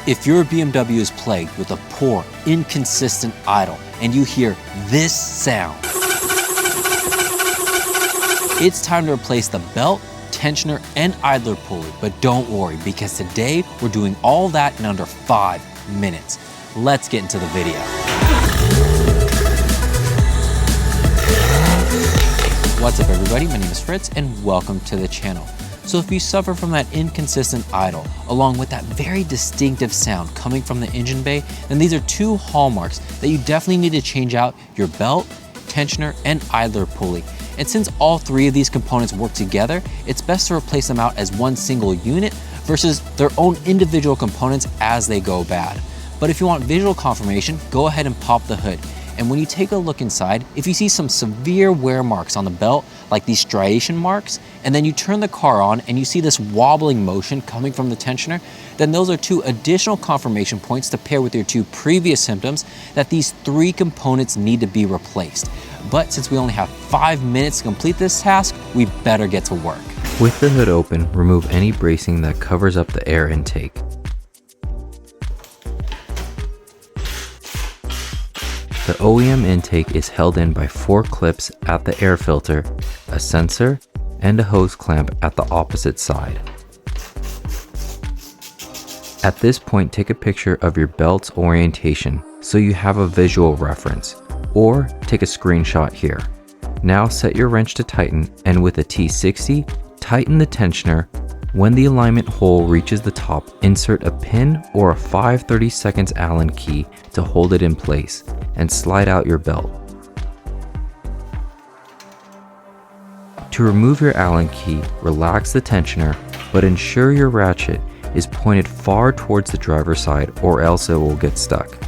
If your BMW is plagued with a poor, inconsistent idle and you hear this sound, it's time to replace the belt, tensioner, and idler pulley. But don't worry, because today we're doing all that in under 5 minutes. Let's get into the video. What's up everybody, my name is Fritz and welcome to the channel. So if you suffer from that inconsistent idle, along with that very distinctive sound coming from the engine bay, then these are two hallmarks that you definitely need to change out your belt, tensioner, and idler pulley. And since all three of these components work together, it's best to replace them out as one single unit versus their own individual components as they go bad. But if you want visual confirmation, go ahead and pop the hood. And when you take a look inside, if you see some severe wear marks on the belt, like these striation marks, and then you turn the car on and you see this wobbling motion coming from the tensioner, then those are two additional confirmation points to pair with your two previous symptoms that these three components need to be replaced. But since we only have 5 minutes to complete this task, we better get to work. With the hood open, remove any bracing that covers up the air intake. The OEM intake is held in by 4 clips at the air filter, a sensor, and a hose clamp at the opposite side. At this point, take a picture of your belt's orientation so you have a visual reference, or take a screenshot here. Now set your wrench to tighten, and with a T60, tighten the tensioner. When the alignment hole reaches the top, insert a pin or a 5/32 Allen key to hold it in place and slide out your belt. To remove your Allen key, relax the tensioner, but ensure your ratchet is pointed far towards the driver's side or else it will get stuck.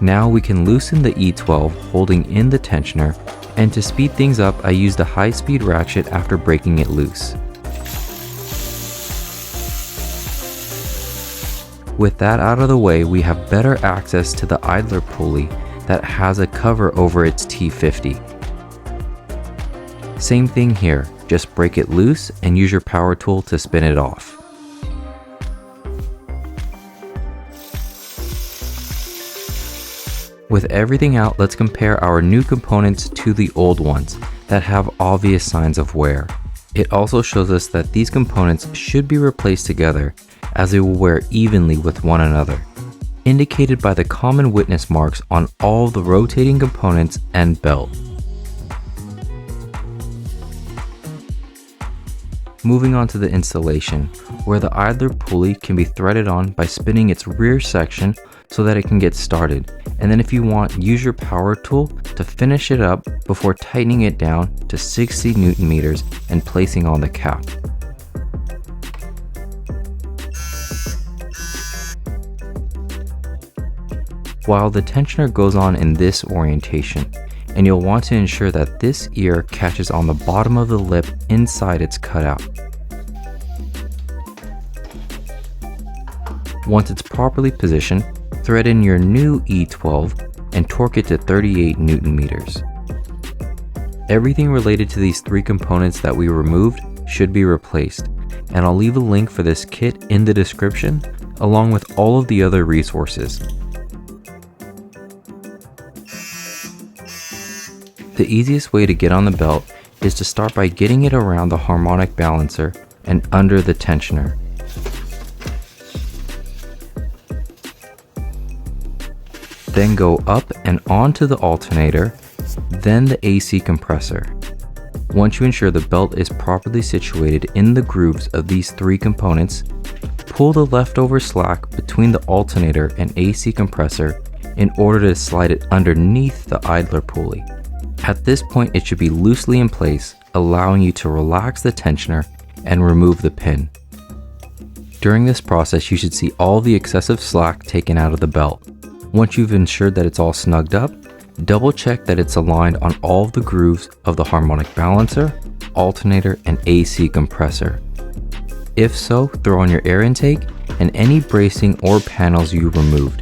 Now we can loosen the E12 holding in the tensioner, and to speed things up I used a high-speed ratchet after breaking it loose. With that out of the way, we have better access to the idler pulley that has a cover over its T50. Same thing here, just break it loose and use your power tool to spin it off. With everything out, let's compare our new components to the old ones that have obvious signs of wear. It also shows us that these components should be replaced together as they will wear evenly with one another, indicated by the common witness marks on all the rotating components and belt. Moving on to the installation, where the idler pulley can be threaded on by spinning its rear section so that it can get started, and then if you want, use your power tool to finish it up before tightening it down to 60 Newton meters and placing on the cap. While the tensioner goes on in this orientation, and you'll want to ensure that this ear catches on the bottom of the lip inside its cutout. Once it's properly positioned, thread in your new E12 and torque it to 38 Newton meters. Everything related to these three components that we removed should be replaced, and I'll leave a link for this kit in the description along with all of the other resources. The easiest way to get on the belt is to start by getting it around the harmonic balancer and under the tensioner. Then go up and onto the alternator, then the AC compressor. Once you ensure the belt is properly situated in the grooves of these three components, pull the leftover slack between the alternator and AC compressor in order to slide it underneath the idler pulley. At this point, it should be loosely in place, allowing you to relax the tensioner and remove the pin. During this process, you should see all the excessive slack taken out of the belt. Once you've ensured that it's all snugged up, double check that it's aligned on all of the grooves of the harmonic balancer, alternator, and AC compressor. If so, throw on your air intake and any bracing or panels you removed.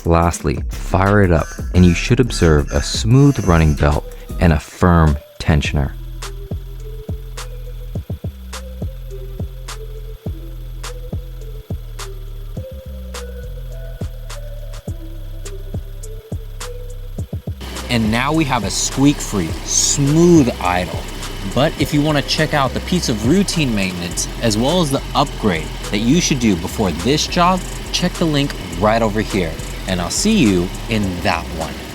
Lastly, fire it up and you should observe a smooth running belt and a firm tensioner. And now we have a squeak-free, smooth idle. But if you want to check out the piece of routine maintenance as well as the upgrade that you should do before this job, check the link right over here. And I'll see you in that one.